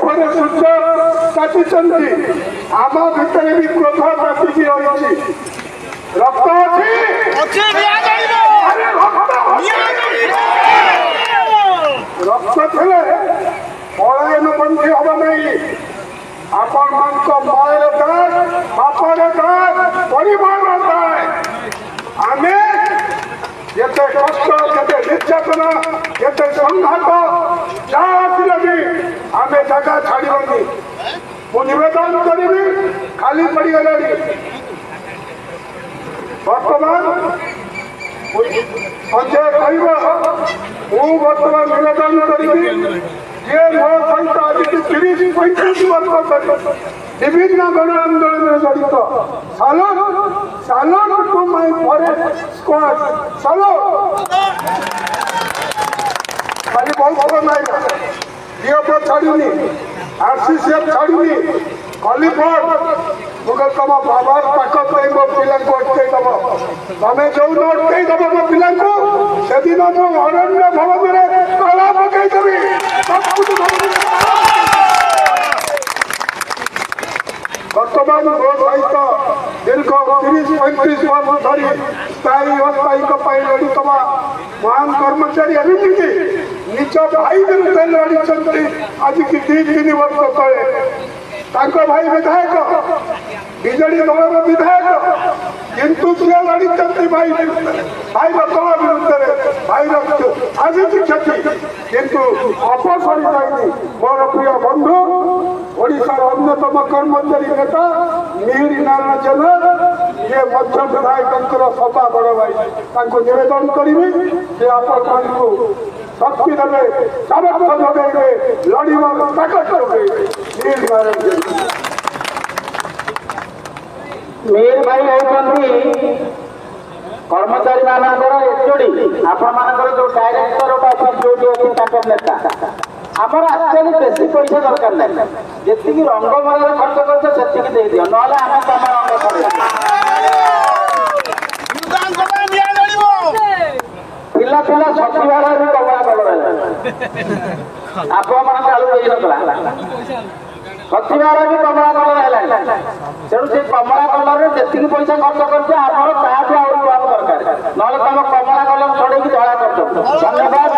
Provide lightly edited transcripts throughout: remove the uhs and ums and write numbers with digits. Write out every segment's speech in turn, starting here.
मुखरे सूर्य काटिचंती आम भितर भी क्रोध काटिकी रही रक्त रक्त थे पलायन बंदी हम नहीं आपण मान मायर दाय बापर दाय परिवार दाय आमे येते कष्ट येते निर्यातना येते संघात जहाँ भी आमे जगह छाड़बनी मु निवेदन करी खाली पड़गला बर्तमान संजय कह बर्तमान निवेदन करी ये मो सहित आज 30-35 वर्ष तक विभिन्न गण आंदोलन जड़ित सालों टू माय फॉरेस्ट स्क्वाड खाली बहुत ना डीएफओ छाड़नी आरसीसीएफ छाड़नी कलिफोर्ड मुझे तुम बाबा ताकत नहीं मो पिला अटकईदब तुम जो न अटकईदब मो पिला से दिन मु अरण्य भवन में कला पकईदेवी बर्तमान मो सहित दीर्घ 30-35 वर्ष धरी स्थायी अस्थायी लड़ित महान कर्मचारी एमती निज भाई विरुद्ध लड़ी आज की 2-3 वर्ष तले भाई विधायक विजेडी दल विधायक किंतु सी लड़ी भाई भाई दल विरुद्ध भाई आज क्षति किंतु अपसरी जाए मोर प्रिय बंधु ओडिशार अन्यतम कर्मचारी नेता मिहिर नारायण जेना ये मध्य विधायक सभा बड़ भाई निवेदन करी जे आपण शक्ति देवे सामर्थ्य जोगे लड़ार ताकत जोगे मिहिर नारायण मिहिर भाई होती कर्मचारी मानकर एचओडी आपण जो डायरेक्टर ऑफिस जो अच्छी नेता आमर आक्चुअली बेसी पैसा दरकार ना जी रंग मर खर्च कर दे दियो ना आम तुम रंग पिला पिला सचिवालय भी कमला कलर आपण मान चालू होता सचिवालय भी कमला कलर है तेणु से कमला कलर जी पैसा खर्च कर दरकार ना तुम कमला कलर छड़े धड़ा कर धन्यवाद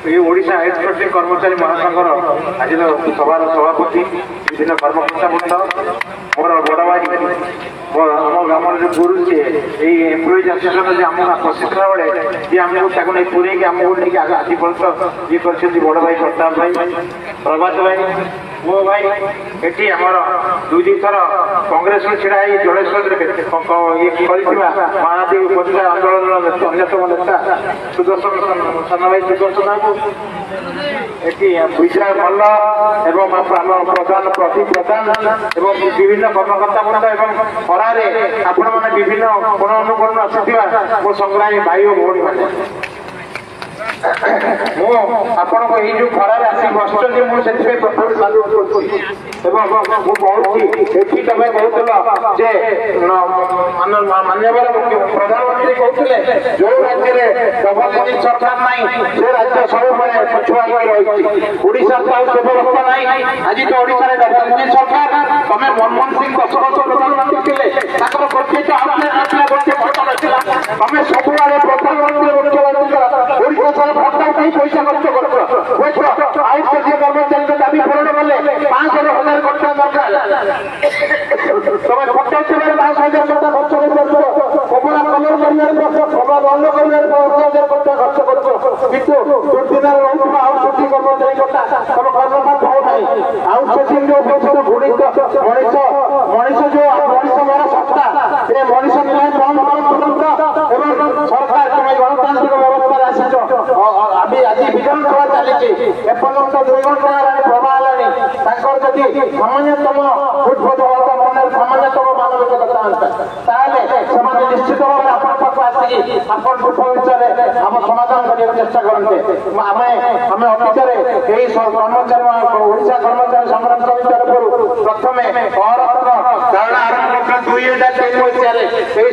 ये ओडिशा एक्सपोर्टिंग कर्मचारी महासंघर आज सभार सभापति विभिन्न कर्मकर्ता वृंद मोर बड़ भाई आम ग्राम जो गुरु सी एम्प्लॉइज एसोसिएशन आम प्रशिक्षण बेले जी आमको नहीं पूरे आमको नहीं आज पर्यटन ये कर बड़ भाई प्रताप भाई प्रभात भाई मो भाई ये आमर 2-2 थर कांग्रेस में छिड़ा जलेश्वर ये महानदी उपजिला आंदोलन अन्यतम नेता सुदर्शन सान भाई सुदर्शन बाबू ये विजय मल्ल एवं प्रधान प्रदीप प्रधान एवं विभिन्न कर्मकर्ता वृंद एवं खरारे आपण मैंने विभिन्न कोण अनुकोण आसुवा मो संग्रामी भाई और भौणी मैंने आपण को जो खरार आसी बसुँच मुझे प्रथम सालुट करुँची तुम कहूल जे मान्यवर प्रधानमंत्री कहते जो राज्य में डबल इंजिन सरकार नहीं से राज्य सब पछुआ रही ओडिशा तो आउ से व्यवस्था नहीं आज तो ओडिशा डबल इंजिन सरकार तुम मनमोहन सिंह 10 वर्ष प्रधानमंत्री थे प्रत्येक आउटलेट गोटे भोट नଥିଲା तुम सबुआड़े प्रधानमंत्री मुख्यमंत्री ओडिशा भोटा कहीं पैसा खर्च कर आयुष केंद्रीय कर्मचारी दाबी पूरण कले 5,000 कोटी दरकार तुम 5,000 कोटी खर्च कमला कलर कमला रंग कर 10,000 कोटी खर्च किंतु दुर्दिन आउटसोर्सिंग कर्मचारी कथा तुम कर्मचारी भाव नहीं आउटसोर्सिंग जो गुणित मनीष जो मनीष बड़ा सत्ता ये मनीष सरकार तुम गणतांत्रिक व्यवस्था आसी आज विधानसभा चली एपर्यंत 2 घंटा प्रभा जदि सामान्यतम फुटबल मन सामान्यतम मानविकता निश्चित भाव आसिक विषय आम समाधान करने चेष्टा करते आम अतीत कर्मचारी ओडिशा कर्मचारी संग्राम समिति तरफ प्रथम धारणा आरंभ 2003 मसीह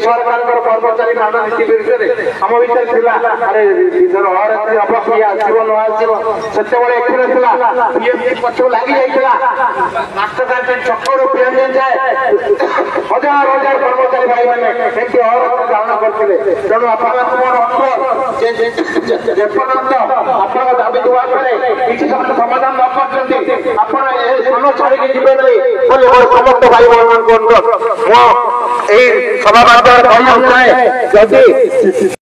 सरकार कर्मचारी मानव नीति विरुद्ध आम भर अरे ହବ କିଏ ଆସିବ ନ ଆସିବ ସେତେବେଳେ ଏଥିରେ ଥିଲା ପିଏମସି ପଛକୁ ଲାଗି ଯାଇଥିଲା ମାଷ୍ଟର କ୍ୟାଣ୍ଟିନ୍ ଛକରୁ ପିଏମସି ଯାଏ ହଜାର ହଜାର କର୍ମଚାରୀ ଭାଇମାନେ ଏମିତି ଅହରହ ଧାରଣା କରିଥିଲେ। ତେଣୁ ଆପଣଙ୍କ ମୋର ଅନୁରୋଧ ଯେପର୍ଯ୍ୟନ୍ତ ଆପଣଙ୍କ ଦାବି ଦେବା ପରେ କିଛି ସେମାନେ ସମାଧାନ ନ କରିଛନ୍ତି ଆପଣ ଏ ସ୍ଥାନ ଛାଡ଼ିକି ଯିବେ ବୋଲି ମୋର ସମସ୍ତ ଭାଇ ଭଉଣୀମାନଙ୍କୁ ଅନୁରୋଧ। ମୁଁ ଏହି ସଭା ମାଧ୍ୟମରେ କହିବାକୁ ଚାହେଁ ଯଦି